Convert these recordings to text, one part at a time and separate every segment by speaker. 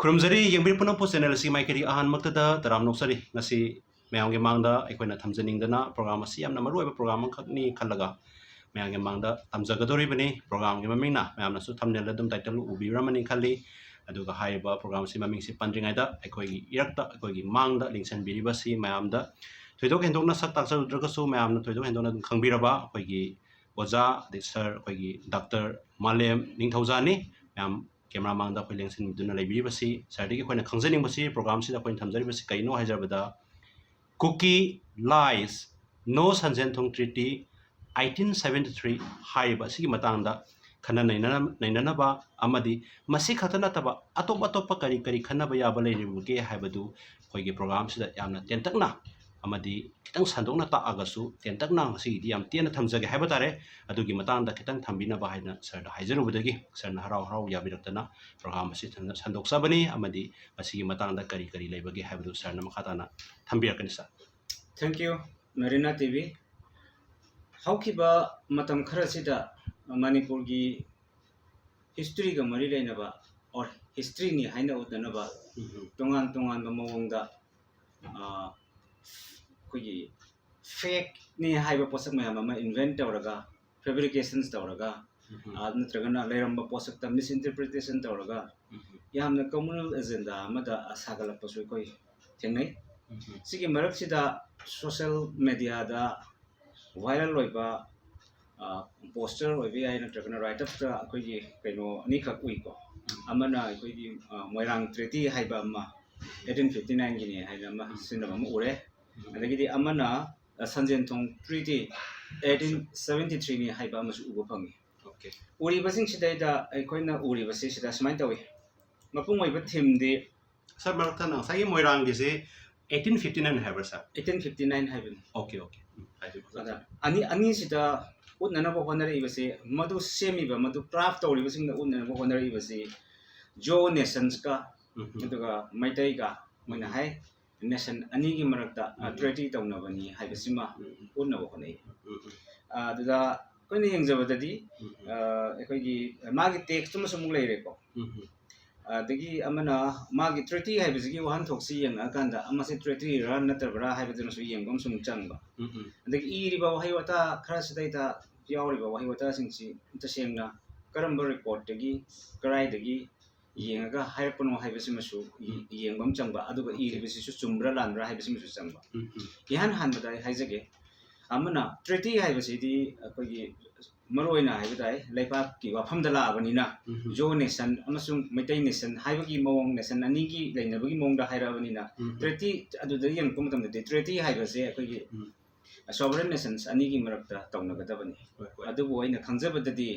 Speaker 1: ꯈꯨꯔꯨꯝꯖꯔꯤ ꯌꯦꯡꯕꯤꯔꯤꯕ ꯄꯨꯝꯅꯃꯛꯄꯨ ꯆꯦꯅꯦꯜ ꯑꯁꯤ ꯃꯥꯏꯀꯩꯒꯤ ꯑꯍꯥꯟꯕꯃꯛꯇꯗ ꯇꯔꯥꯝꯅ ꯑꯣꯛꯆꯔꯤ ꯉꯁꯤ ꯃꯌꯥꯝꯒꯤ ꯃꯥꯡꯗ ꯑꯩꯈꯣꯏꯅ ꯊꯝꯖꯅꯤꯡꯗꯅ ꯄ꯭ꯔꯣꯒ꯭ꯔꯥꯝ ꯑꯁꯤ ꯌꯥꯝꯅ ꯃꯔꯨꯑꯣꯏꯕ ꯄ꯭ꯔꯣꯒ꯭ꯔꯥꯝ ꯑꯃꯈꯛꯅꯤ ꯈꯜꯂꯒ ꯃꯌꯥꯝꯒꯤ ꯃꯥꯡꯗ ꯊꯝꯖꯒꯗꯧꯔꯤꯕꯅꯤ ꯄ꯭ꯔꯣꯒ꯭ꯔꯥꯝꯒꯤ ꯃꯃꯤꯡꯅ ꯃꯌꯥꯝꯅꯁꯨ ꯊꯝꯅꯦꯜꯗ ꯑꯗꯨꯝ ꯇꯥꯏꯇꯜ ꯎꯕꯤꯔꯝꯃꯅꯤ ꯈꯜꯂꯤ ꯑꯗꯨꯒ ꯍꯥꯏꯔꯤꯕ ꯄ꯭ꯔꯣꯒ꯭ꯔꯥꯝ ꯑꯁꯤ ꯃꯃꯤꯡꯁꯤ ꯄꯟꯗ꯭ꯔꯤꯉꯩꯗ ꯑꯩꯈꯣꯏꯒꯤ ꯏꯔꯛꯇ ꯑꯩꯈꯣꯏꯒꯤ ꯃꯥꯡꯗ ꯂꯤꯡꯁꯟꯕꯤꯔꯤꯕꯁꯤ ꯃꯌꯥꯝꯗ ꯊꯣꯏꯗꯣꯛ ꯍꯦꯟꯗꯣꯛꯅ ꯁꯛ ꯇꯥꯛꯆꯔꯨꯗ꯭ꯔꯒꯁꯨ ꯃꯌꯥꯝꯅ ꯊꯣꯏꯗꯣꯛ ꯍꯦꯟꯗꯣꯛꯅ ꯑꯗꯨꯝ ꯈꯪꯕꯤꯔꯕ ꯑꯩꯈꯣꯏꯒꯤ ꯑꯣꯖꯥ ꯑꯗꯩ ꯁꯔ ꯑꯩꯈꯣꯏꯒꯤ ꯗꯥꯛꯇꯔ ꯃꯥꯂꯦꯝ ꯅꯤꯡꯊꯧꯖꯥꯅꯤ ꯃꯌꯥꯝ ꯀꯦꯃꯦꯔꯥ ꯃꯥꯡꯗ ꯑꯩꯈꯣꯏ ꯂꯦꯡꯁꯤꯟꯗꯨꯅ ꯂꯩꯕꯤꯔꯤꯕꯁꯤ ꯁꯔꯗꯒꯤ ꯑꯩꯈꯣꯏꯅ ꯈꯪꯖꯅꯤꯡꯕꯁꯤ ꯄ꯭ꯔꯣꯒ꯭ꯔꯥꯝꯁꯤꯗ ꯑꯩꯈꯣꯏꯅ ꯊꯝꯖꯔꯤꯕꯁꯤ ꯀꯩꯅꯣ ꯍꯥꯏꯖꯕꯗ ꯀꯨꯀꯤ ꯂꯥꯏꯁ ꯅꯣ ꯁꯟꯖꯦꯟꯊꯣꯡ ꯇ꯭ꯔꯤꯇꯤ 1873 ꯍꯥꯏꯔꯤꯕ ꯑꯁꯤꯒꯤ ꯃꯇꯥꯡꯗ ꯈꯟꯅ ꯅꯩꯅꯅꯕ ꯑꯃꯗꯤ ꯃꯁꯤ ꯈꯛꯇ ꯅꯠꯇꯕ ꯑꯇꯣꯞꯄ ꯀꯔꯤ ꯀꯔꯤ ꯈꯟꯅꯕ ꯌꯥꯕ ꯂꯩꯔꯤꯕꯒꯦ ꯍꯥꯏꯕꯗꯨ ꯑꯩꯈꯣꯏꯒꯤ ꯄ꯭ꯔꯣꯒ꯭ꯔꯥꯝꯁꯤꯗ ꯌꯥꯝꯅ ꯇꯦꯟꯇꯛꯅ ꯑꯃꯗꯤ खितंग संदोकना ताअगसु तेंतकना ngasi yam tiena thamjage haiba tare adugi matangda खितंग thambinaba haina sarda haijarubadagi sarna harau harau yabiraktana program asi sandoksabani amadi asigi matangda kari kari leibage haibadu sarna makhatana thambirakani sa
Speaker 2: thank you Marina TV haukiba matam khara sida manipur gi history ga mari leinaba or history ni haina udanaba tongan ba mawongda कोई fake ने हाइबा पोसक ma'am अमा invent तौरगा फैब्रिकेशंस तौरगा नत्रगना लेरंबा पोसक ता मिसइंटरप्रिटेशन तौरगा यामना communal agenda अमदा सागलपसु कोई थेंगनै सिगी मरक सिदा social media दा viral होइबा poster होइबे आइ नत्रगना right up ता कोई कइनो नि खक उइको अमना कोई मोइरांग ट्रीटी हाइबा अमा 1859 गिनी हाइना अमा सिनबा म उरे अदगिदी अमना संजेंथोंग ट्रीटी 1873 नि हाइबा अमसु उबो फंगी ओके उरी बसिंग सिदाइदा अखोइना उरी बसि सिदा समाइ तवि मपुंग ओइबा थीम दि
Speaker 1: सर मरथना साइ मोइरांग गिसे 1859 हाइबा सर
Speaker 2: 1859 हाइबन
Speaker 1: ओके ओके
Speaker 2: अदा अनि सिदा उन्ननबो होनरे इबसे मदु सेमिबा मदु क्राफ्ट तौरि बसिंग उन्ननबो होनरे इबसे जो नेशंस का अदुगा मैतै का मैना हाय नेशन अनि की मरकता ट्रेटी तौनबनी हाइबसिमा उन्नबो होनै अदुदा कोइने यंगजबददी एखोइगी मागी टेक्स्ट म समुग लेरेको अदगी अमना मागी ट्रेटी हाइबसिगी वहान थोक्सी यंगा कांदा अमसे ट्रेटी रा नतरबरा हाइबदनसु यंगम समुग चंगबा अदगी इरिबा वहाइवता खरा सिदैता यावरिबा वहाइवता सिंगसी तसेंगना करंब report दगी कराइदगी yenga haipano haibasimasu yengbam changba aduga iribasisu chumbra lanbra haibasimasu changba ihan hanbada haijage amana treaty haibasidi akogi maroina haibadai laipak ki wafamda la abanina jo nation amasung maitai nation haibagi mawong nation ani gi lainabagi mawongda haira abanina treaty aduda yang pumatam de treaty haibase akogi sovereign nations ani gi marakta tawnagadabani adubu aina khangjabadadi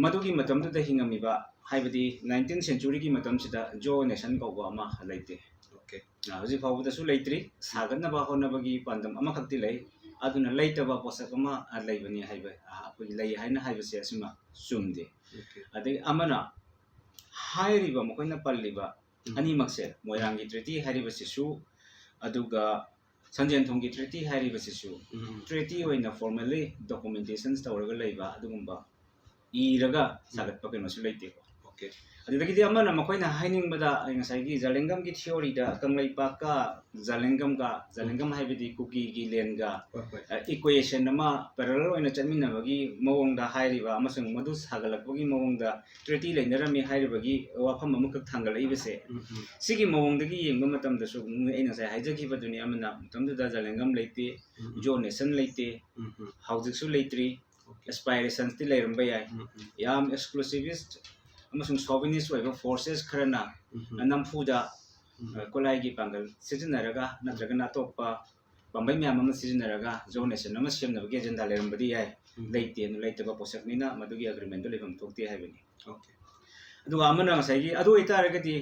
Speaker 2: मधुगी मतम दुदा हिंगमिबा हाइबदी 19th century की मतम सिदा जो nation कौबा अमा लैते okay हजि फावबदसु लैत्रि सागनबा होनबगी पांदम अमा खक्ति लै अदुना लैतबा पोसक अमा लैबनी हाइबा अखोइ लै हाइना हाइबसे असिमा सुमदे अदे अमना हाइरिबा मखोइना पल्लिबा अनि मक्से मोइरांगी ट्रीटी हाइरिबसिसु अदुगा संजेंथोंगी ट्रीटी हाइरिबसिसु ट्रीटी होइना फॉर्मली डॉक्यूमेंटेशंस तवरगा लैबा अदुगुंबा इरगा सागत पकनोसु लैते ओके अदुदगिदि अमना मखोइना हाइनिंगबदा ngसाइगी जालेंगम की थ्योरी दा कंगलै पाका जालेंगम हाइबदी कुकी की लेनगा इक्वेशन अमा पैरेलल ओइना चटमिनबगी मवोंगदा हाइरिबा अमसंग मदु सागलकबगी मवोंगदा ट्रीटी लैनरमी हाइरिबगी वाफम अमुक थांगलैबसे सिगी मवोंगदगी येंगबा मतमदसु एना साइ हाइजगिबदुनि अमना मतमददा जालेंगम लैते जो नेशन लैते हाउजिकसु लैत्रि aspirations ti leiramba yai yam exclusivist amasung chauvinist oiba forces kharana namfuda kolai gi pangal sijinaraga natraga natokpa pambai myam ama sijinaraga jo nation ama semna gi agenda leiramba di yai leite no leitaba posaknina madugi agreement to lebam thokti haibani okay adu amana ngasai gi adu itaraga di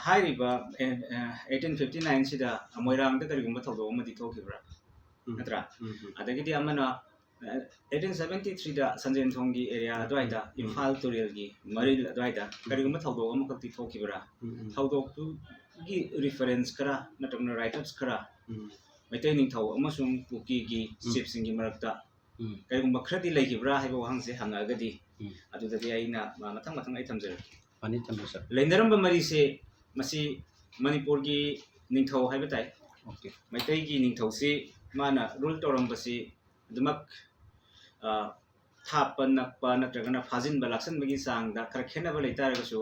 Speaker 2: hairiba 1859 sida moirang da karigumba thodo amadi thokibra natra adagi di amana 1873 da संजेंथोंगी area द्वाइदा इम्फाल तुरेलगी मरिल द्वाइदा करिगुम थौदोग अमखक्ति थोखिबरा थौदोगतु गी रेफरेंस खरा नटमना राइटर्स खरा मैतै निंथौ अमसुंग कुकी गी चिप्सिंगी मरक्ता करिगुम खरदि लैखिबरा हाइबो हंगसे हंगागदी अदुददि आइना मथंग मथंग आइ थमजर
Speaker 1: Pani tambo sir.
Speaker 2: Leinaramba marise masi Manipur gi ningthau haiba tai.
Speaker 1: Okay.
Speaker 2: Maitai gi ningthau si mana rule toramba si dumak thapa nakpa natragana phajin balaksan bagi sang da khara khena ba leitar ga so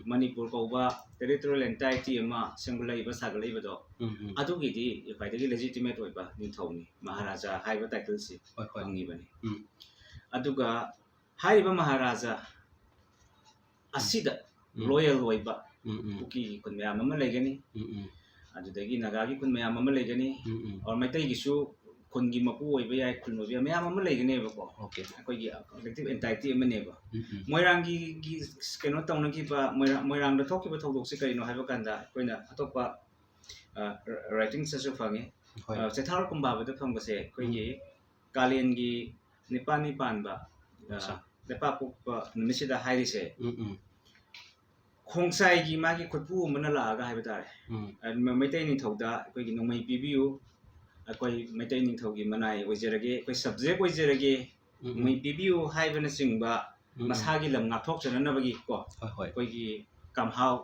Speaker 2: Manipur ko ba territorial entity ama sengulai ba sagalai ba do adu gi di faidagi legitimate oi ba ningthau ni Maharaja haiba title si angi bani aduga haiba Maharaja asida loyal oi ba kuki kun mayam ama legani adudagi nagagi kun mayam ama legani or maitai gi su kun gi mapu oi ba yai kun oi mayam ama legani ba ko
Speaker 1: Okay.
Speaker 2: Akoi gi collective entity ama ne ba moirang gi keno tawna gi ba moirang da thok ki ba thodok se kai no haiba kanda koina atopa writing sa fange sethar kumba ba da phang ba se koi gi kalen gi nipani pan ba lepa puk ba numisida hairi se 𝐒𝐚𝐳 gi magi khutpu mana la ga haiba tare maitai ni thoda koi gi nomai pibiu akoi maitai ni thogi manai oijerage koi subject oijerage mai pibiu haibana singba masagi lam ngakthok chana bagi ko koi gi kamhau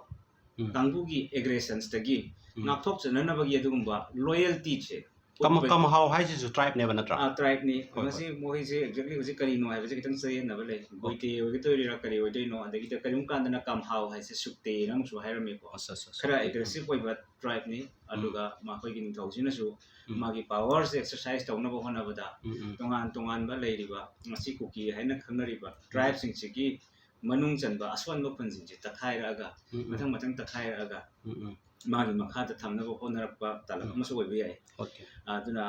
Speaker 2: kangbu gi aggressions tagi ngakthok chana bagi adugumba loyalty che
Speaker 1: Kam how high is tribe never na tribe.
Speaker 2: Tribe ni masi mohi se exactly usi kari no hai kitang say na bale boite oge to ira kari oite no adagi ta karim kan na kam how hai se sukte nang su hai rame ko khara aggressive oi ba tribe ni aduga ma khoi gi thau sina su magi power se exercise tawna ba hona bada tongan ba leiri ba masi kuki haina khangnari ba tribe sing chigi manung chanba aswan ba panjin ji takhai raga mathang takhai raga magi makha ta thamna ba honarak ba talak ma so oi ba yai aduna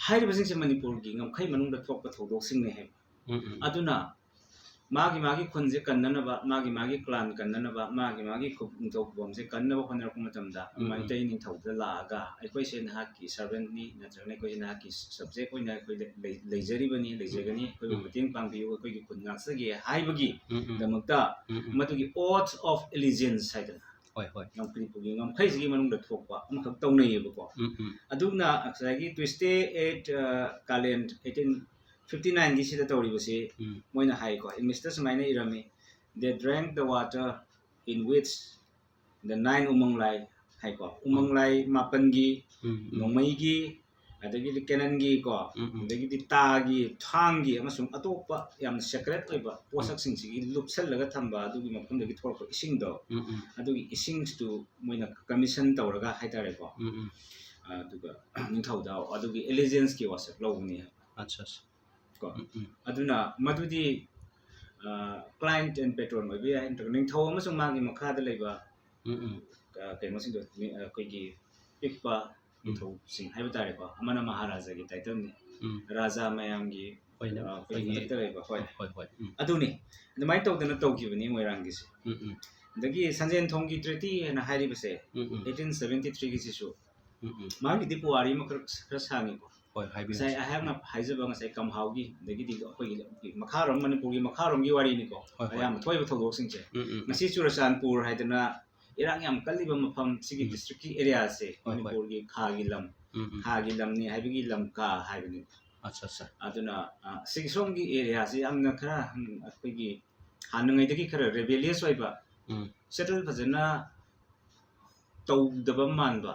Speaker 2: hairiba sing se Manipur gi ngamkhai manung da thok pa thodok sing ne he aduna magi khunje kannana ba magi clan kannana ba magi khub thok bom se kanna ba khonar kuma tamda mai tai ni thau da la ga ai koi se na ki servant ni na jane koi na ki subject koi na koi leijari bani leijagani koi muting pangbiu koi gi khun ngak se gi haibagi damakta matugi oath of allegiance haida ngam pri pugi ngam khai sigi manung da thokpa amkhak tawnai ba ko aduna aksagi twiste at kalen 1859 gi sida tawri base moina hai ko in Mr. Samaina irami they drank the water in which the 9 umanglai hai ko umanglai mapan gi nomai gi adagi kenan gi ko adagi ta gi thang gi amasung atopa yam secret oi ba posak sing sigi lupsal laga thamba adugi mapam dagi thorko ising do adugi ising to moina commission tawraga haitare ko aduga ningthau da adugi allegiance ki wasak lawni
Speaker 1: acha
Speaker 2: ko aduna madudi client and patron oi bi ningthau amasung magi makha da leiba kemo sing do koi gi pikpa ningthau sing haiba tare ko amana Maharaja gi title ni raja mayam gi koi gi leiba hoi aduni adumai tawdana tawgibani moirang gi se dagi Sanjen Thong gi treaty na hairi base 1873 gi sisu magi di puari ma khra sangi ko sai I have na haijaba ngasai kam haugi dagi di koi gi makharom Manipur gi makharom gi wari ni ko ayam thoi ba thodok sing che ngasi Churasanpur haidana irang yam kaliba mafam sigi district ki area se Manipur gi khagi lam ni haibigi lam ka haibini
Speaker 1: acha
Speaker 2: aduna sigi som gi area se amna khara koi gi hanungai dagi khara rebellious oi ba settle fazana taw daba man ba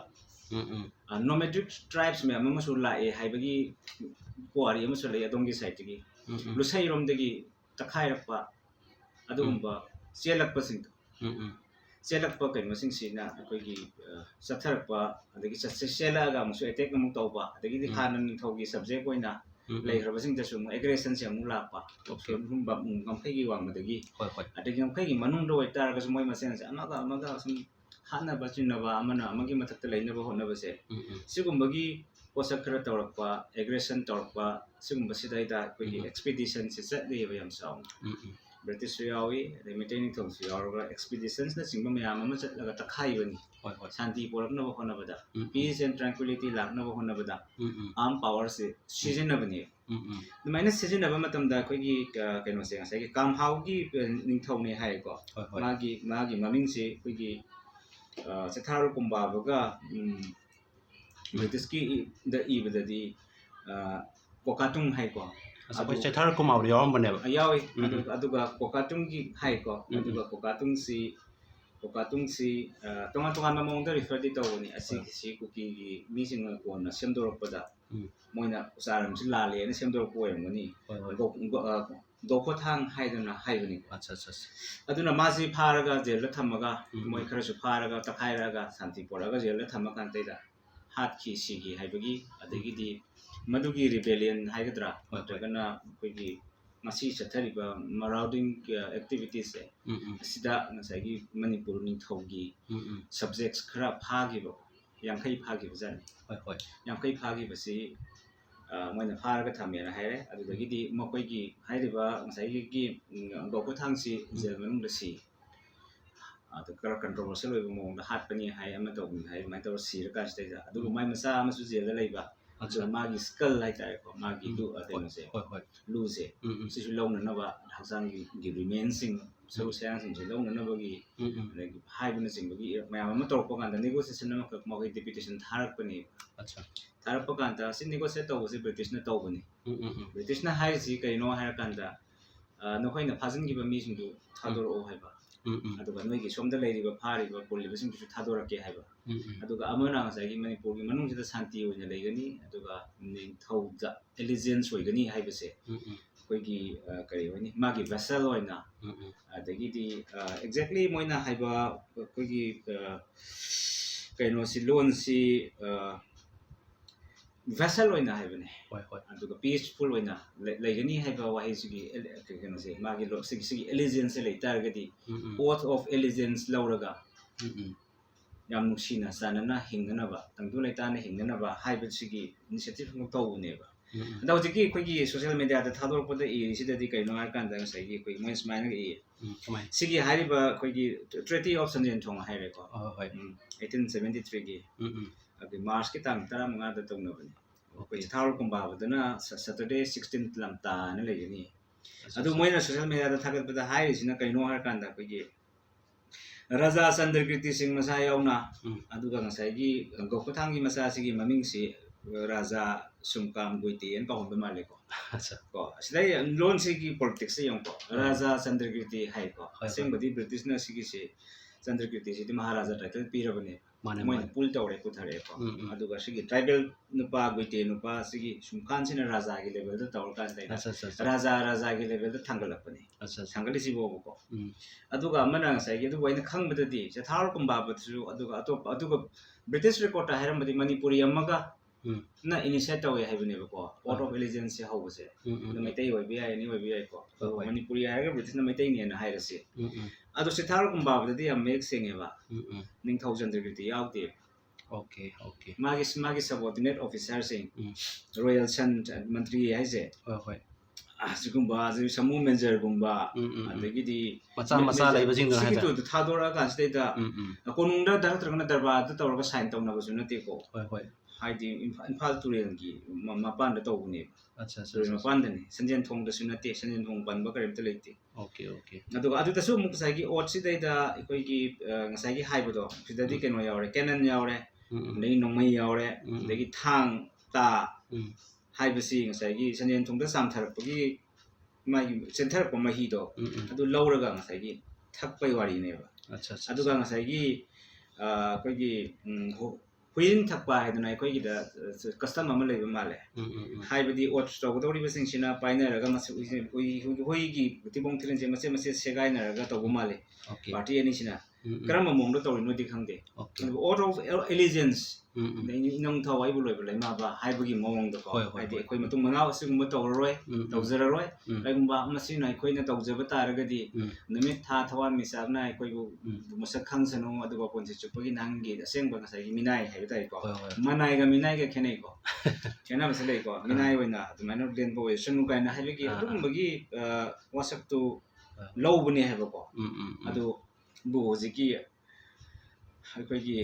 Speaker 2: nomadic tribes me amma su la e haibagi puari amma su la adongi site gi lusai rom dagi takhai rakpa adumba selakpa sing selakpa kai masing sina akoi gi satharakpa adagi sela ga musu attack namuk tawba adagi di khanan thogi subject oina lei rabasing da su aggression se mu lakpa rum ba ngamkhai gi wang madagi adagi ngamkhai gi manung do tar ga su moi masen se amaga sum hana bachina ba amana amagi mathakta leina ba honna ba se sigum posak khara tawrakpa aggression tawrakpa sigum basidai da koi expedition se set le ba yam saung British yawi the maintaining things yawa expeditions na singba mayam ama chat laga takhai bani shanti porak na ba honna ba da peace and tranquility lak na ba honna ba da armed power se season na bani the minus season na ba matam da koi gi keno se ngasai gi kam hau gi ningthau ne hai ko magi maming se koi gi sethar kumba baga British ki da ibada di kokatung hai ko
Speaker 1: ꯑꯩꯈꯣꯏ ꯆꯩꯊꯥꯔ ꯀꯨꯃꯥꯎꯗ ꯌꯥꯎꯔꯝꯕꯅꯦꯕ
Speaker 2: ꯌꯥꯎꯏ ꯑꯗꯨꯒ ꯀꯣꯀꯥꯇꯨꯡꯒꯤ ꯍꯥꯏꯀꯣ ꯑꯗꯨꯒ ꯀꯣꯀꯥꯇꯨꯡꯁꯤ ꯇꯣꯉꯥꯟ ꯇꯣꯉꯥꯟꯕ ꯃꯑꯣꯡꯗ ꯔꯤꯐꯔꯗꯤ ꯇꯧꯕꯅꯤ ꯑꯁꯤꯒꯤꯁꯤ ꯀꯨꯀꯤꯒꯤ ꯃꯤꯁꯤꯡꯅ ꯀꯣꯟꯅ ꯁꯦꯝꯗꯣꯔꯛꯄꯗ ꯃꯣꯏꯅ ꯎꯆꯥꯔꯝꯁꯤ ꯂꯥꯜꯂꯦꯅ ꯁꯦꯝꯗꯣꯔꯛꯄ ꯑꯣꯏꯔꯝꯒꯅꯤ ꯒꯧꯈꯣꯊꯥꯡ ꯍꯥꯏꯗꯅ ꯍꯥꯏꯕꯅꯤꯀꯣ ꯑꯗꯨꯅ ꯃꯥꯁꯤ ꯐꯥꯔꯒ ꯖꯦꯜꯗ ꯊꯝꯃꯒ ꯃꯣꯏ ꯈꯔꯁꯨ ꯐꯥꯔꯒ ꯇꯛꯈꯥꯏꯔꯒ ꯁꯥꯟꯇꯤ ꯄꯣꯔꯛꯑꯒ ꯖꯦꯜꯗ ꯊꯝꯃꯀꯥꯟꯗꯩꯗ ꯍꯥꯠꯈꯤ ꯁꯤꯒꯤ ꯍꯥꯏꯕꯒꯤ ꯑꯗꯒꯤꯗꯤ ꯃꯗꯨꯒꯤ ꯔꯤꯕꯦꯂꯤꯌꯟ ꯍꯥꯏꯒꯗ꯭ꯔꯥ ꯅꯠꯇ꯭ꯔꯒꯅ ꯑꯩꯈꯣꯏꯒꯤ ꯉꯁꯤ ꯆꯠꯊꯔꯤꯕ ꯃꯔꯥꯎꯗꯤꯡ ꯑꯦꯛꯇꯤꯚꯤꯇꯤꯁꯁꯦ ꯑꯁꯤꯗ ꯉꯁꯥꯏꯒꯤ ꯃꯅꯤꯄꯨꯔ ꯅꯤꯡꯊꯧꯒꯤ ꯁꯕꯖꯦꯛꯁ ꯈꯔ ꯐꯥꯈꯤꯕ 50 ꯐꯥꯈꯤꯕꯖꯥꯠꯅꯤ 50 ꯐꯥꯈꯤꯕꯁꯤ ꯃꯣꯏꯅ ꯐꯥꯔꯒ ꯊꯝꯃꯦꯅ ꯍꯥꯏꯔꯦ ꯑꯗꯨꯗꯒꯤꯗꯤ ꯃꯈꯣꯏꯒꯤ ꯍꯥꯏꯔꯤꯕ ꯉꯁꯥꯏꯒꯤ ꯒꯧꯈꯣꯊꯥꯡꯁꯤ ꯖꯦꯜ ꯃꯅꯨꯡꯗ ꯁꯤ ꯑꯗꯨ ꯈꯔ ꯀꯟꯇ꯭ꯔꯣꯚꯔꯁꯤꯌꯦꯜ ꯑꯣꯏꯕ ꯃꯑꯣꯡꯗ ꯍꯥꯠꯄꯅꯤ ꯍꯥꯏ ꯑꯃ ꯇꯧꯕꯅꯤ ꯍꯥꯏ ꯑꯗꯨꯃꯥꯏꯅ ꯇꯧꯔ ꯁꯤꯔꯀꯥꯟꯁꯤꯗꯩꯗ ꯑꯗꯨꯒ ꯃꯥꯏ ꯃꯆꯥ ꯑꯃꯁꯨ ꯖꯦꯜꯗ ꯂꯩꯕ ꯑꯗꯨꯒ ꯃꯥꯒꯤ ꯁ꯭ꯀꯜ ꯍꯥꯏꯇꯥꯔꯦꯀꯣ ꯃꯥꯒꯤ ꯀꯩꯅꯣꯁꯦ ꯂꯨꯁꯦ ꯁꯤꯁꯨ ꯂꯧꯅꯅꯕ ꯍꯛꯆꯥꯡꯒꯤ ꯔꯤꯃꯦꯟꯁꯤꯡ ꯁꯔꯨ ꯁꯌꯥꯡꯁꯤꯡꯁꯦ ꯂꯧꯅꯅꯕꯒꯤ ꯑꯗꯒꯤ ꯍꯥꯏꯕꯅꯆꯤꯡꯕꯒꯤ ꯃꯌꯥꯝ ꯑꯃ ꯇꯧꯔꯛꯄ ꯀꯥꯟꯗ ꯅꯦꯒꯣꯁꯤꯌꯦꯁꯟ ꯑꯃꯈꯛ ꯃꯈꯣꯏ ꯗꯦꯄꯨꯇꯦꯁꯟ ꯊꯥꯔꯛꯄꯅꯤ ꯊꯥꯔꯛꯄ ꯀꯥꯟꯗ ꯁꯤ ꯅꯦꯒꯣꯁꯤꯌꯦꯠ ꯇꯧꯕꯁꯤ ꯕ꯭ꯔꯤꯇꯤꯁꯅ ꯇꯧꯕꯅꯤ ꯕ꯭ꯔꯤꯇꯤꯁꯅ ꯍꯥꯏꯔꯤꯁꯤ ꯀꯩꯅꯣ ꯍꯥꯏꯔꯀꯥꯟꯗ ꯅꯈꯣꯏꯅ ꯐꯥꯖꯤꯟꯈꯤꯕ ꯃꯤꯁꯤꯡꯗꯨ ꯊꯥꯗꯣꯔꯛꯑꯣ ꯍꯥꯏꯕ ꯑꯗꯨꯒ ꯅꯣꯏꯒꯤ ꯁꯣꯝꯗ ꯂꯩꯔꯤꯕ ꯐꯥꯔꯤꯕ ꯄꯨꯜꯂꯤꯕꯁꯤꯡꯗꯨꯁꯨ ꯊꯥꯗꯣꯔꯛꯀꯦ ꯍꯥꯏꯕ ꯑꯗꯨꯒ ꯑꯃꯅ ꯉꯁꯥꯏꯒꯤ ꯃꯅꯤꯄꯨꯔꯒꯤ ꯃꯅꯨꯡꯁꯤꯗ ꯁꯥꯟꯇꯤ ꯑꯣꯏꯅ ꯂꯩꯒꯅꯤ ꯑꯗꯨꯒ ꯅꯤꯡꯊꯧꯗ ꯑꯦꯂꯤꯖꯦꯟꯁ ꯑꯣꯏꯒꯅꯤ ꯍꯥꯏꯕꯁꯦ ꯑꯩꯈꯣꯏꯒꯤ ꯀꯔꯤ ꯑꯣꯏꯅꯤ ꯃꯥꯒꯤ ꯚꯦꯁꯦꯜ ꯑꯣꯏꯅ ꯑꯗꯒꯤꯗꯤ ꯑꯦꯛꯖꯦꯛꯠꯂꯤ ꯃꯣꯏꯅ ꯍꯥꯏꯕ ꯑꯩꯈꯣꯏꯒꯤ ꯀꯩꯅꯣꯁꯤ ꯂꯣꯟꯁꯤ ꯚꯦꯁꯦꯜ ꯑꯣꯏꯅ ꯍꯥꯏꯕꯅꯦ ꯑꯗꯨꯒ ꯄꯤꯁꯐꯨꯜ ꯑꯣꯏꯅ ꯂꯩꯒꯅꯤ ꯍꯥꯏꯕ ꯋꯥꯍꯩꯁꯤꯒꯤ ꯀꯩꯅꯣꯁꯦ ꯃꯥꯒꯤ ꯁꯤꯒꯤ ꯑꯦꯂꯤꯖꯦꯟꯁꯁꯦ ꯂꯩꯇꯥꯔꯒꯗꯤ ꯑꯣꯊ ꯑꯣꯐ ꯑꯦꯂꯤꯖꯦꯟꯁ ꯂꯧꯔꯒ ꯌꯥꯝ ꯅꯨꯡꯁꯤꯅ ꯆꯥꯟꯅꯅ ꯍꯤꯡꯅꯅꯕ ꯇꯪꯗꯨ ꯂꯩꯇꯥꯅ ꯍꯤꯡꯅꯅꯕ ꯍꯥꯏꯕꯁꯤꯒꯤ ꯏꯅꯤꯁꯤꯌꯦꯇꯤꯚ ꯑꯃ ꯇꯧꯕꯅꯦꯕ ꯑꯗ ꯍꯧꯖꯤꯛꯀꯤ ꯑꯩꯈꯣꯏꯒꯤ ꯁꯣꯁꯤꯌꯦꯜ ꯃꯦꯗꯤꯌꯥꯗ ꯊꯥꯗꯣꯔꯛꯄꯗ ꯏꯔꯤꯁꯤꯗꯗꯤ ꯀꯩꯅꯣ ꯍꯥꯏꯔꯀꯥꯟꯗ ꯉꯁꯥꯏꯒꯤ ꯑꯩꯈꯣꯏ ꯃꯣꯏ ꯁꯨꯃꯥꯏꯅꯒ ꯏꯌꯦ ꯁꯤꯒꯤ ꯍꯥꯏꯔꯤꯕ ꯑꯩꯈꯣꯏꯒꯤ ꯇ꯭ꯔꯦꯇꯤ ꯑꯣꯐ ꯁꯟꯖꯦꯟꯊꯣꯡ ꯍꯥꯏꯔꯦꯀꯣ 1873ꯒꯤ ꯑꯗꯨ ꯃꯥꯔꯆꯀꯤ ꯇꯥꯡ 15ꯗ ꯇꯧꯅꯕꯅꯤ ꯑꯩꯈꯣꯏ ꯆꯤꯊꯥꯎꯔ ꯀꯨꯝꯕꯥꯕꯗꯅ ꯁꯦꯇꯔꯗꯦ 16 ꯂꯝꯇꯥꯅ ꯂꯩꯒꯅꯤ ꯑꯗꯨ ꯃꯣꯏꯅ ꯁꯣꯁꯤꯌꯦꯜ ꯃꯦꯗꯤꯌꯥꯗ ꯊꯥꯒꯠꯄꯗ ꯍꯥꯏꯔꯤꯁꯤꯅ ꯀꯩꯅꯣ ꯍꯥꯏꯔꯀꯥꯟꯗ ꯑꯩꯈꯣꯏꯒꯤ ꯔꯥꯖꯥ ꯆꯟꯗ꯭ꯔꯀꯤꯔꯇꯤꯁꯤꯡ ꯃꯁꯥ ꯌꯥꯎꯅ ꯑꯗꯨꯒ ꯉꯁꯥꯏꯒꯤ ꯒꯧꯈꯣꯊꯥꯡꯒꯤ ꯃꯆꯥꯁꯤꯒꯤ ꯃꯃꯤꯡꯁꯤ ꯔꯥꯖꯥ ꯁꯨꯝꯀꯥꯝ ꯒꯣꯏꯇꯦꯅ ꯀꯧꯍꯟꯕ ꯃꯥꯜꯂꯦꯀꯣ ꯀꯣ ꯁꯤꯗꯩ ꯂꯣꯟꯁꯤꯒꯤ ꯄꯣꯂꯤꯇꯤꯛꯁꯁꯦ ꯌꯦꯡꯉꯨꯀꯣ ꯔꯥꯖꯥ ꯆꯟꯗ꯭ꯔꯀꯤꯔꯇꯤ ꯍꯥꯏꯀꯣ ꯑꯁꯦꯡꯕꯗꯤ ꯕ꯭ꯔꯤꯇꯤꯁꯅ ꯁꯤꯒꯤꯁꯤ ꯆꯟꯗ꯭ꯔꯀꯤꯔꯇꯤꯁꯤꯗꯤ ꯃꯍꯥꯔꯥꯖꯥ ꯇꯥꯏꯇꯜ ꯄꯤꯔꯕꯅꯦ ꯃꯣꯏꯅ ꯄꯨꯜ ꯇꯧꯔꯦ ꯄꯨꯊꯔꯛꯑꯦꯀꯣ ꯑꯗꯨꯒ ꯁꯤꯒꯤ ꯇ꯭ꯔꯥꯏꯕꯦꯜ ꯅꯨꯄꯥ ꯒꯣꯏꯇꯦ ꯅꯨꯄꯥ ꯁꯤꯒꯤ ꯁꯨꯝꯈꯥꯟꯁꯤꯅ ꯔꯥꯖꯥꯒꯤ ꯂꯦꯚꯦꯜꯗ ꯇꯧꯔꯀꯥꯟꯁꯤꯗ ꯔꯥꯖꯥꯒꯤ ꯂꯦꯚꯦꯜꯗ ꯊꯥꯡꯒꯠꯂꯛꯄꯅꯤ ꯊꯥꯡꯒꯠꯂꯤꯁꯤꯕꯣꯕꯀꯣ ꯑꯗꯨꯒ ꯑꯃꯅ ꯉꯁꯥꯏꯒꯤ ꯑꯗꯨꯕꯨ ꯑꯩꯅ ꯈꯪꯕꯗꯗꯤ ꯆꯦꯊꯥꯎꯔ ꯀꯨꯝꯕꯥꯕꯗꯁꯨ ꯑꯗꯨꯒ ꯑꯗꯨꯒ ꯕ꯭ꯔꯤꯇꯤꯁ ꯔꯦꯀꯣꯔꯠꯇ ꯍꯥꯏꯔꯝꯕꯗꯤ ꯃꯅꯤꯄꯨꯔꯤ ꯑꯃꯒ ꯅ ꯏꯅꯤꯁꯤꯌꯦꯠ ꯇꯧꯋꯦ ꯍꯥꯏꯕꯅꯦꯕꯀꯣ ꯑꯣꯊ ꯑꯣꯐ ꯑꯦꯂꯤꯖꯦꯟꯁꯁꯦ ꯍꯧꯕꯁꯦ ꯑꯗꯨ ꯃꯩꯇꯩ ꯑꯣꯏꯕ ꯌꯥꯏ ꯑꯅꯤ ꯑꯣꯏꯕ ꯌꯥꯏꯀꯣ ꯃꯅꯤꯄꯨꯔꯤ ꯍꯥꯏꯔꯒ ꯕ꯭ꯔꯤꯇꯤꯁꯅ ꯃꯩꯇꯩꯅꯦꯅ ꯍꯥꯏꯔꯁꯤ ꯑꯗꯣ ꯆꯦꯊꯥꯎꯔ ꯀꯨꯝꯕꯥꯕꯗꯗꯤ ꯌꯥꯝ ꯃꯌꯦꯛ ꯁꯦꯡꯉꯦꯕ ꯅꯤꯡꯊꯧ ꯆꯟꯗ꯭ꯔꯀꯤꯔꯇꯤ ꯌꯥꯎꯗꯦ ꯃꯥꯒꯤ ꯁꯕꯑꯣꯔꯗꯤꯅꯦꯠ ꯑꯣꯐꯤꯁꯥꯔꯁꯤꯡ ꯔꯣꯌꯦꯜ ꯁꯟ ꯃꯟꯇ꯭ꯔꯤ ꯍꯥꯏꯁꯦ ꯑꯁꯤꯒꯨꯝꯕ ꯁꯃꯨ ꯃꯦꯟꯖꯔꯒꯨꯝꯕ ꯑꯗꯒꯤꯗꯤ
Speaker 1: ꯃꯆꯥ ꯂꯩꯕꯁꯤꯡꯗꯨꯅ
Speaker 2: ꯁꯤꯒꯤꯗꯨ ꯊꯥꯗꯣꯔꯛꯑꯀꯥꯟꯁꯤꯗꯩꯗ ꯀꯣꯅꯨꯡꯗ ꯅꯠꯇ꯭ꯔꯒꯅ ꯗꯔꯕꯥꯔꯗ ꯇꯧꯔꯒ ꯁꯥꯏꯟ ꯇꯧꯅꯕꯁꯨ ꯅꯠꯇꯦꯀꯣ ꯍꯥꯏꯗꯤ ꯏꯝꯐꯥꯜ ꯇꯨꯔꯦꯜꯒꯤ ꯃꯄꯥꯟꯗ ꯇꯧꯕꯅꯦꯕ ꯇꯨꯔꯦꯜ ꯃꯄꯥꯟꯗꯅꯤ ꯁꯟꯖꯦꯟꯊꯣꯡꯗꯁꯨ ꯅꯠꯇꯦ ꯁꯟꯖꯦꯟꯊꯣꯡ ꯄꯟꯕ ꯀꯔꯤꯝꯇ ꯂꯩꯇꯦ ꯑꯗꯨꯒ ꯑꯗꯨꯗꯁꯨ ꯑꯃꯨꯛ ꯉꯁꯥꯏꯒꯤ ꯑꯣꯠꯁꯤꯗꯩꯗ ꯑꯩꯈꯣꯏꯒꯤ ꯉꯁꯥꯏꯒꯤ ꯍꯥꯏꯕꯗꯣ ꯁꯤꯗꯗꯤ ꯀꯩꯅꯣ ꯌꯥꯎꯔꯦ ꯀꯦꯅꯟ ꯌꯥꯎꯔꯦ ꯑꯗꯒꯤ ꯅꯣꯡꯃꯩ ꯌꯥꯎꯔꯦ ꯑꯗꯒꯤ ꯊꯥꯡ ꯇꯥ ꯍꯥꯏꯕꯁꯤ ꯉꯁꯥꯏꯒꯤ ꯁꯟꯖꯦꯟꯊꯣꯡꯗ ꯆꯥꯝꯊꯔꯛꯄꯒꯤ ꯃꯥꯒꯤ ꯆꯦꯟꯊꯔꯛꯄ ꯃꯍꯤꯗꯣ ꯑꯗꯨ ꯂꯧꯔꯒ ꯉꯁꯥꯏꯒꯤ ꯊꯛꯄꯩ ꯋꯥꯔꯤꯅꯦꯕ ꯑꯗꯨꯒ ꯉꯁꯥꯏꯒꯤ ꯑꯩꯈꯣꯏꯒꯤ ꯍꯨꯏꯔꯤꯟ ꯊꯛꯄ ꯍꯥꯏꯗꯅ ꯑꯩꯈꯣꯏꯒꯤꯗ ꯀꯁꯇꯝ ꯑꯃ ꯂꯩꯕ ꯃꯥꯜꯂꯦ ꯍꯥꯏꯕꯗꯤ ꯑꯣꯠꯁ ꯇꯧꯒꯗꯧꯔꯤꯕꯁꯤꯡꯁꯤꯅ ꯄꯥꯏꯅꯔꯒ ꯍꯨꯏꯒꯤ ꯊꯤꯕꯣꯡ ꯊꯤꯔꯤꯟꯁꯦ ꯃꯆꯦꯠ ꯃꯆꯦꯠ ꯁꯦꯒꯥꯏꯅꯔꯒ ꯇꯧꯕ ꯃꯥꯜꯂꯦ ꯄꯥꯔꯇꯤ ꯑꯅꯤꯁꯤꯅ ꯀꯔꯝꯕ ꯃꯑꯣꯡꯗ ꯇꯧꯔꯤꯅꯣꯗꯤ ꯈꯪꯗꯦ ꯑꯗꯨꯕꯨ ꯑꯣꯊ ꯑꯣꯐ ꯑꯦꯂꯤꯖꯦꯟꯁ ꯏꯅꯪꯊꯧ ꯑꯩꯕꯨ ꯂꯣꯏꯕ ꯂꯩꯃꯥꯕ ꯍꯥꯏꯕꯒꯤ ꯃꯑꯣꯡꯗꯀꯣ ꯍꯥꯏꯗꯤ ꯑꯩꯈꯣꯏ ꯃꯇꯨꯡ ꯃꯅꯥꯎ ꯑꯁꯤꯒꯨꯝꯕ ꯇꯧꯖꯔꯔꯣꯏ ꯀꯩꯒꯨꯝꯕ ꯃꯁꯤꯅ ꯑꯩꯈꯣꯏꯅ ꯇꯧꯖꯕ ꯇꯥꯔꯒꯗꯤ ꯅꯨꯃꯤꯠ ꯊꯥ ꯊꯋꯥꯟꯃꯤꯆꯥꯛꯅ ꯑꯩꯈꯣꯏꯕꯨ ꯃꯁꯛ ꯈꯪꯁꯅꯨ ꯑꯗꯨꯒ ꯄꯨꯟꯁꯤ ꯆꯨꯞꯄꯒꯤ ꯅꯪꯒꯤ ꯑꯁꯦꯡꯕ ꯉꯁꯥꯏꯒꯤ ꯃꯤꯅꯥꯏ ꯍꯥꯏꯕ ꯇꯥꯔꯦꯀꯣ ꯃꯅꯥꯏꯒ ꯃꯤꯅꯥꯏꯒ ꯈꯦꯠꯅꯩꯀꯣ ꯈꯦꯠꯅꯕꯁꯦ ꯂꯩꯀꯣ ꯃꯤꯅꯥꯏ ꯑꯣꯏꯅ ꯑꯗꯨꯃꯥꯏꯅ ꯂꯦꯟꯕ ꯑꯣꯏꯁꯅꯨ ꯀꯥꯏꯅ ꯍꯥꯏꯕꯒꯤ ꯑꯗꯨꯒꯨꯝꯕꯒꯤ ꯋꯥꯁꯛꯇꯨ ꯂꯧꯕꯅꯦ ꯍꯥꯏꯕꯀꯣ ꯑꯗꯨꯕꯨ ꯍꯧꯖꯤꯛꯀꯤ ꯑꯩꯈꯣꯏꯒꯤ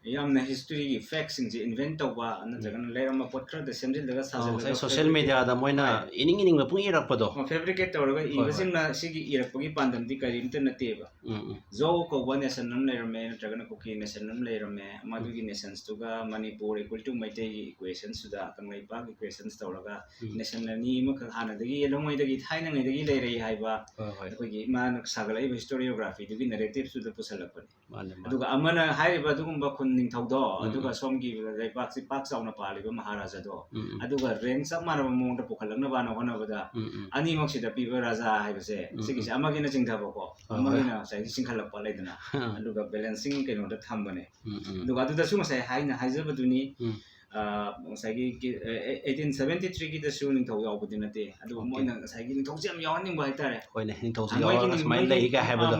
Speaker 2: ꯌꯥꯝꯅ ꯍꯤꯁꯇꯣꯔꯤꯒꯤ ꯐꯦꯛꯁꯤꯡꯁꯦ ꯏꯟꯚꯦꯟ ꯇꯧꯕ ꯅꯠꯇ꯭ꯔꯒꯅ ꯂꯩꯔꯝꯕ ꯄꯣꯠ ꯈꯔꯗ ꯁꯦꯝꯖꯤꯜꯂꯒ ꯁꯥꯖꯤꯜꯂꯒ
Speaker 1: ꯁꯣꯁꯤꯌꯦꯜ ꯃꯦꯗꯤꯌꯥꯗ ꯃꯣꯏꯅ ꯏꯅꯤꯡ ꯏꯅꯤꯡꯕ ꯄꯨꯡ ꯏꯔꯛꯄꯗꯣ
Speaker 2: ꯐꯦꯕ꯭ꯔꯤꯀꯦꯠ ꯇꯧꯔꯒ ꯏꯕꯁꯤꯡꯅ ꯁꯤꯒꯤ ꯏꯔꯛꯄꯒꯤ ꯄꯥꯟꯗꯝꯗꯤ ꯀꯔꯤꯝꯇ ꯅꯠꯇꯦꯕ ꯖꯣ ꯀꯧꯕ ꯅꯦꯁꯟ ꯑꯃ ꯂꯩꯔꯝꯃꯦ ꯅꯠꯇ꯭ꯔꯒꯅ ꯀꯨꯀꯤ ꯅꯦꯁꯟ ꯑꯃ ꯂꯩꯔꯝꯃꯦ ꯃꯗꯨꯒꯤ ꯅꯦꯁꯟꯁꯇꯨꯒ ꯃꯅꯤꯄꯨꯔ ꯏꯀ꯭ꯋꯦꯜ ꯇꯨ ꯃꯩꯇꯩꯒꯤ ꯏꯀ꯭ꯋꯦꯁꯟꯁꯨꯗ ꯀꯪꯂꯩꯄꯥꯛ ꯏꯀ꯭ꯋꯦꯁꯟꯁ ꯇꯧꯔꯒ ꯅꯦꯁꯟ ꯑꯅꯤ ꯑꯃꯈꯛ ꯍꯥꯟꯅꯗꯒꯤ ꯌꯦꯜꯂꯝꯉꯩꯗꯒꯤ ꯊꯥꯏꯅꯉꯩꯗꯒꯤ ꯂꯩꯔꯛꯏ ꯍꯥꯏꯕ ꯑꯩꯈꯣꯏꯒꯤ ꯃꯥꯅ ꯁꯥꯒꯠꯂꯛꯏꯕ ꯍꯤꯁꯇꯣꯔꯤꯌꯣꯒ꯭ꯔꯥꯐꯤꯗꯨꯒꯤ ꯅꯦꯔꯦꯇꯤꯞꯁꯨꯗ ꯄꯨꯁꯜꯂꯛꯄꯅꯤ ꯑꯗꯨꯒ ꯑꯃꯅ ꯍꯥꯏꯔꯤꯕ ꯑꯗꯨꯒꯨꯝꯕ ꯈꯨꯟ ꯅꯤꯡꯊꯧꯗꯣ ꯑꯗꯨꯒ ꯁꯣꯝꯒꯤ ꯂꯩꯄꯥꯛꯁꯤ ꯄꯥꯛ ꯆꯥꯎꯅ ꯄꯥꯜꯂꯤꯕ ꯃꯍꯥꯔꯥꯖꯥꯗꯣ ꯑꯗꯨꯒ ꯔꯦꯡ ꯆꯞ ꯃꯥꯟꯅꯕ ꯃꯑꯣꯡꯗ ꯄꯨꯈꯠꯂꯛꯅꯕꯅ ꯍꯣꯠꯅꯕꯗ ꯑꯅꯤꯃꯛꯁꯤꯗ ꯄꯤꯕ ꯔꯥꯖꯥ ꯍꯥꯏꯕꯁꯦ ꯁꯤꯒꯤꯁꯦ ꯑꯃꯒꯤꯅ ꯆꯤꯡꯊꯕꯀꯣ ꯑꯃꯒꯤꯅ ꯉꯁꯥꯏꯒꯤ ꯆꯤꯡꯈꯠꯂꯛꯄ ꯂꯩꯗꯅ ꯑꯗꯨꯒ ꯕꯦꯂꯦꯟꯁꯤꯡ ꯀꯩꯅꯣꯗ ꯊꯝꯕꯅꯦ ꯑꯗꯨꯒ ꯑꯗꯨꯗꯁꯨ ꯉꯁꯥꯏ ꯍꯥꯏꯖꯕꯗꯨꯅꯤ ꯉꯁꯥꯏꯒꯤ 1873ꯒꯤꯗꯁꯨ ꯅꯤꯡꯊꯧ ꯌꯥꯎꯕꯗꯤ ꯅꯠꯇꯦ ꯑꯗꯨꯒ ꯃꯣꯏꯅ ꯉꯁꯥꯏꯒꯤ ꯅꯤꯡꯊꯧꯁꯦ ꯌꯥꯝ ꯌꯥꯎꯍꯟꯅꯤꯡꯕ ꯍꯥꯏꯇꯥꯔꯦ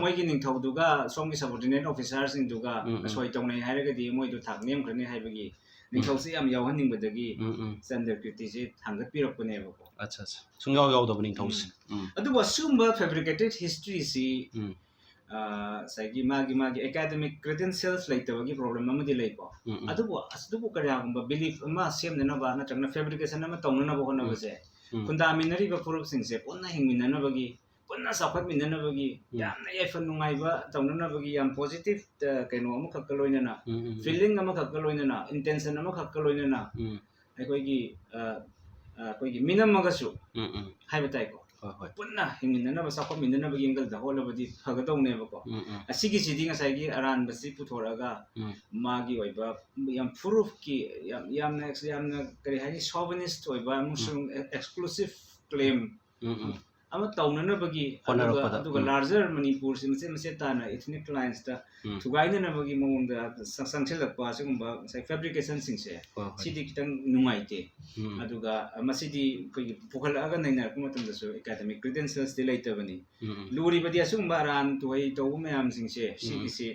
Speaker 2: ꯃꯣꯏꯒꯤ ꯅꯤꯡꯊꯧꯗꯨꯒ ꯁꯣꯝꯒꯤ ꯁꯕꯣꯔꯗꯤꯅꯦꯠ ꯑꯣꯐꯤꯁꯥꯔꯁꯤꯡꯗꯨꯒ ꯑꯁꯣꯏ ꯇꯧꯅꯩ ꯍꯥꯏꯔꯒꯗꯤ ꯃꯣꯏꯗꯣ ꯊꯥꯛ ꯅꯦꯝꯈ꯭ꯔꯅꯤ ꯍꯥꯏꯕꯒꯤ ꯅꯤꯡꯊꯧꯁꯦ ꯌꯥꯝ ꯌꯥꯎꯍꯟꯅꯤꯡꯕꯗꯒꯤ ꯆꯟꯗ꯭ꯔꯀ꯭ꯔꯤꯇꯤꯁꯦ ꯊꯥꯡꯒꯠꯄꯤꯔꯛꯄꯅꯦꯕꯀꯣ
Speaker 1: ꯁꯨꯡꯌꯥꯎ ꯌꯥꯎꯗꯕ ꯅꯤꯡꯊꯧꯁꯦ
Speaker 2: ꯑꯗꯨꯕꯨ ꯑꯁꯤꯒꯨꯝꯕ ꯐꯦꯕ꯭ꯔꯤꯀꯦꯇꯦꯠ ꯍꯤꯁꯇ꯭ꯔꯤꯁꯤ ꯉꯁꯥꯏꯒꯤ ꯃꯥꯒꯤ ꯑꯦꯀꯥꯗꯃꯤꯛ ꯀ꯭ꯔꯦꯗꯦꯟꯁꯤꯌꯦꯜꯁ ꯂꯩꯇꯕꯒꯤ ꯄ꯭ꯔꯣꯕ꯭ꯂꯦꯝ ꯑꯃꯗꯤ ꯂꯩꯀꯣ ꯑꯗꯨꯕꯨ ꯀꯔꯤꯒꯨꯝꯕ ꯕꯤꯂꯤꯐ ꯑꯃ ꯁꯦꯝꯅꯅꯕ ꯅꯠꯇ꯭ꯔꯒꯅ ꯐꯦꯕ꯭ꯔꯤꯀꯦꯁꯟ ꯑꯃ ꯇꯧꯅꯅꯕ ꯍꯣꯠꯅꯕꯁꯦ ꯈꯨꯟꯗꯥꯃꯤꯟꯅꯔꯤꯕ ꯐꯨꯔꯨꯞꯁꯤꯡꯁꯦ ꯄꯨꯟꯅ ꯍꯤꯡꯃꯤꯟꯅꯅꯕꯒꯤ ꯄꯨꯟꯅ ꯆꯥꯎꯈꯠꯃꯤꯟꯅꯅꯕꯒꯤ ꯌꯥꯝꯅ ꯌꯥꯏꯐ ꯅꯨꯡꯉꯥꯏꯕ ꯇꯧꯅꯅꯕꯒꯤ ꯌꯥꯝ ꯄꯣꯖꯤꯇꯤꯚ ꯀꯩꯅꯣ ꯑꯃꯈꯛꯀ ꯂꯣꯏꯅꯅ ꯐꯤꯂꯤꯡ ꯑꯃꯈꯛꯀ ꯂꯣꯏꯅꯅ ꯏꯟꯇꯦꯟꯁꯟ ꯑꯃꯈꯛꯀ ꯂꯣꯏꯅꯅ ꯑꯩꯈꯣꯏꯒꯤ ꯃꯤꯅꯝꯃꯒꯁꯨ ꯍꯥꯏꯕ ꯇꯥꯏꯀꯣ ꯄꯨꯟꯅ ꯍꯤꯡꯃꯤꯟꯅꯅꯕ ꯆꯥꯎꯈꯠꯃꯤꯟꯅꯅꯕꯒꯤ ꯑꯦꯡꯒꯜꯗ ꯍꯣꯠꯂꯕꯗꯤ ꯐꯒꯗꯧꯅꯦꯕꯀꯣ ꯑꯁꯤꯒꯤꯁꯤꯗꯤ ꯉꯁꯥꯏꯒꯤ ꯑꯔꯥꯟꯕꯁꯤ ꯄꯨꯊꯣꯔꯛꯑꯒ ꯃꯥꯒꯤ ꯑꯣꯏꯕ ꯌꯥꯝ ꯐꯨꯔꯨꯞꯀꯤ ꯌꯥꯝꯅ ꯀꯔꯤ ꯍꯥꯏꯅꯤ ꯁꯣꯚꯤꯅꯤꯁꯠ ꯑꯣꯏꯕ ꯑꯃꯁꯨꯡ ꯑꯦꯛꯁꯀ꯭ꯂꯨꯁꯤቭ claim ama taunanabagi aduga larger manipur si macet tana ethnic lines thugainanabagi mawongda sangchilakpa sigumba sai fabrication singse sidi kitang nungaite aduga masidi koi pukhalaga nainarpa matamda su academic credentials di laitabani luri badi asumba ran tuai to mayam singse sigisi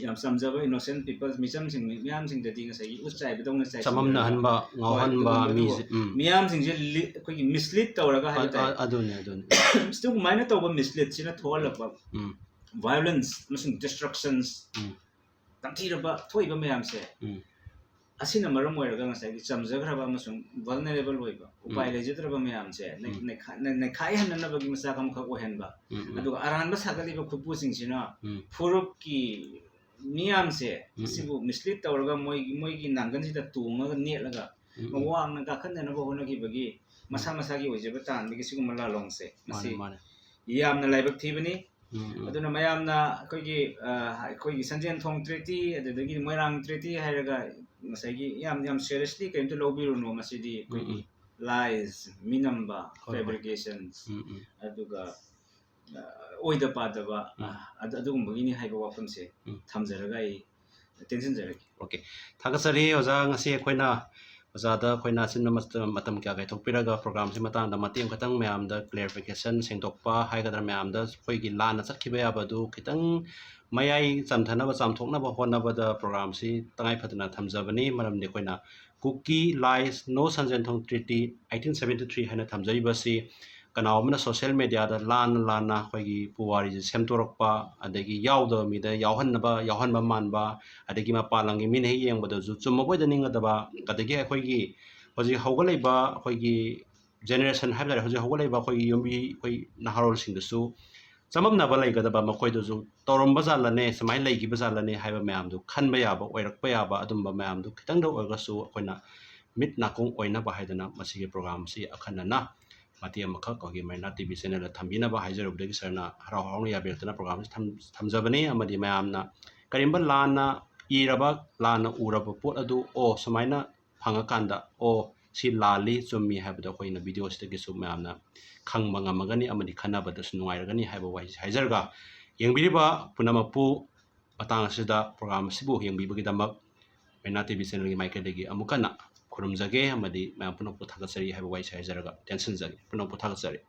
Speaker 2: yam samjaba innocent people misam sing miyam sing dadi ngasai usai bedong ngasai
Speaker 1: samamna hanba ngawhanba
Speaker 2: miyam sing je koi mislead tawraga haita
Speaker 1: adune
Speaker 2: still minor tawba mislead sina tholapa violence masing destructions tamthiraba thoiba miyam se asina maram oiraga ngasai chamjagraba masung vulnerable oiba upai lejidraba miyam se ne khai hananabagi masa kam khak ohenba aduga aranba sagaliba khupu sing sina furup ki miyam se sibu mislead tawraga moigi nangan sida tunga netlaga mawang na kakhanna ba hona ki bagi masa masa gi oijeba tan bi sigu mala long se masi yamna laibak thibani aduna mayamna koigi sanjen thong treaty adagi moirang treaty hairaga masagi yam seriously kaim to lobiru no masidi koigi lies minamba fabrications aduga oida padaba adugumbagini haiba wafamse thamjaraga ai tension jaragi
Speaker 1: okay thagasari oja ngasi khoina ojada khoina sinna matam kya gai thokpiraga program si matang da matiem khatang mayam da clarification sengtokpa haigadar mayam da khoigi lana chakhiba yabadu khitang mayai chamthana ba chamthokna ba honna ba da program si tangai phatna thamjabani maramni khoina cookie lies no sanjen thong treaty 1873 haina thamjari ba si kanaumna social media da lana khoigi puwari je semtorokpa adagi yawda mi da yawhanba manba adagi ma palangi min he yengba da ju chumma boy da ninga da ba adagi khoigi hoji hawgalaiba khoigi generation habla hoji hawgalaiba khoigi yombi khoi naharol sing da su chamamna ba lai ga da ba makhoi da ju torom ba jalane samai lai gi ba jalane haiba mayam du khanba yaba oirakpa yaba adumba mayam du khitang da oiga su khoina mit nakung oina ba haidana masigi program si akhana na mati amakha kogi maina tv channel thambina ba haijarubdagi sarna harau harau ya bertana program thamjabani amadi mayamna karimba lana iraba lana uraba pot adu o samaina phangakanda o si lali chummi habda khoina video sitagi su mayamna khangba ngamagani amadi khanaba da sunungairagani haiba wai haijarga yengbiriba punamapu matang asida program sibu yengbibagi damak maina tv channel gi maikadagi amukana खुरुमजगे अमदी मैं पुनः पुथागसरी है Y साइजरगा tension जगे पुनः पुथागसरी